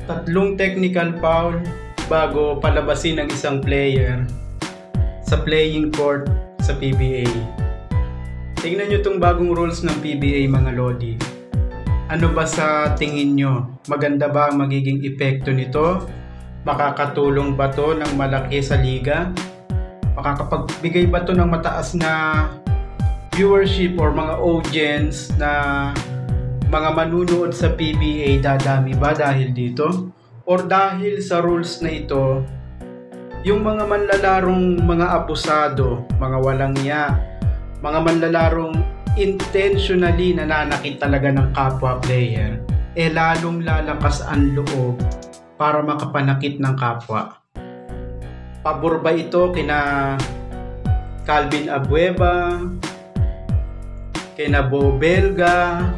Tatlong technical foul bago palabasin ng isang player sa playing court sa PBA. Tingnan nyo itong bagong rules ng PBA mga Lodi. Ano ba sa tingin nyo? Maganda ba ang magiging epekto nito? Makakatulong ba to ng malaki sa liga? Makakapagbigay ba to ng mataas na viewership or mga audience na mga manunood sa PBA dadami ba dahil dito? Or dahil sa rules na ito, yung mga manlalarong mga abusado, mga walang iya, mga manlalarong intentionally nananakit talaga ng kapwa player, lalong lalakas ang loob para makapanakit ng kapwa. Pabor ba ito kina Calvin Abueva, kina Bo Belga,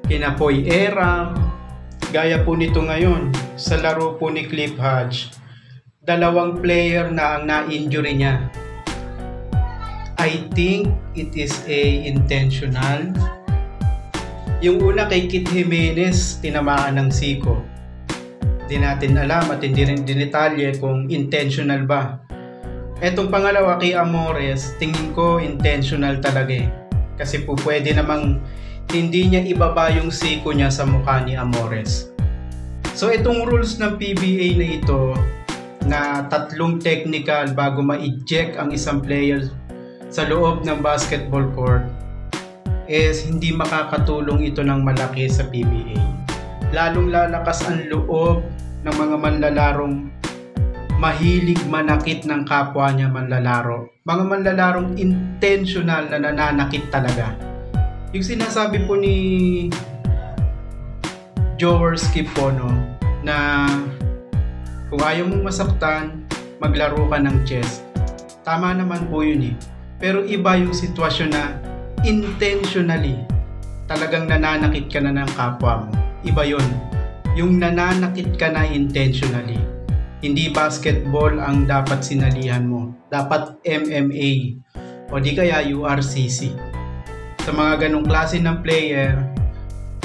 kina Poy Era? Gaya po nito ngayon sa laro po ni Cliff Hodge, dalawang player na ang na-injury niya. I think it is intentional. Yung una kay Kit Jimenez, tinamaan ng siko. Di natin alam at hindi rin dinetalye kung intentional ba. Etong pangalawa kay Amores, tingin ko intentional talaga eh. Kasi po pwede namang hindi niya ibaba yung siko niya sa mukha ni Amores. So itong rules ng PBA na ito, na tatlong technical bago ma-eject ang isang player sa loob ng basketball court, is hindi makakatulong ito ng malaki sa PBA. Lalong lalakas ang loob ng mga manlalarong mahilig manakit ng kapwa niya manlalaro. Mga manlalarong intentional na nananakit talaga. Yung sinasabi po ni Jaworski po, no, na kung ayaw mong masaktan, maglaro ka ng chess. Tama naman po yun eh. Pero iba yung sitwasyon na intentionally talagang nananakit ka na ng kapwa mo. Iba yun. Yung nananakit ka na intentionally. Hindi basketball ang dapat sinalihan mo. Dapat MMA o di kaya URCC. Sa mga ganong klase ng player,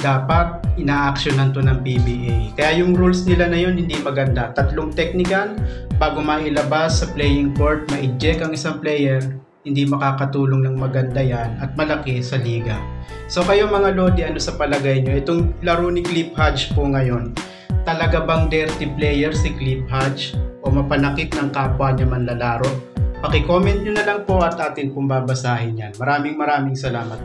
dapat ina-actionan to ng PBA. Kaya yung rules nila na yun hindi maganda. Tatlong technical bago mailabas sa playing court, ma-eject ang isang player, hindi makakatulong ng maganda yan at malaki sa liga. So kayo mga Lodi, ano sa palagay nyo? Itong laro ni Cliff Hodge po ngayon, talaga bang dirty player si Cliff Hodge o mapanakit ng kapwa niya manlalaro? Paki-comment nyo na lang po at atin pong babasahin yan. Maraming salamat.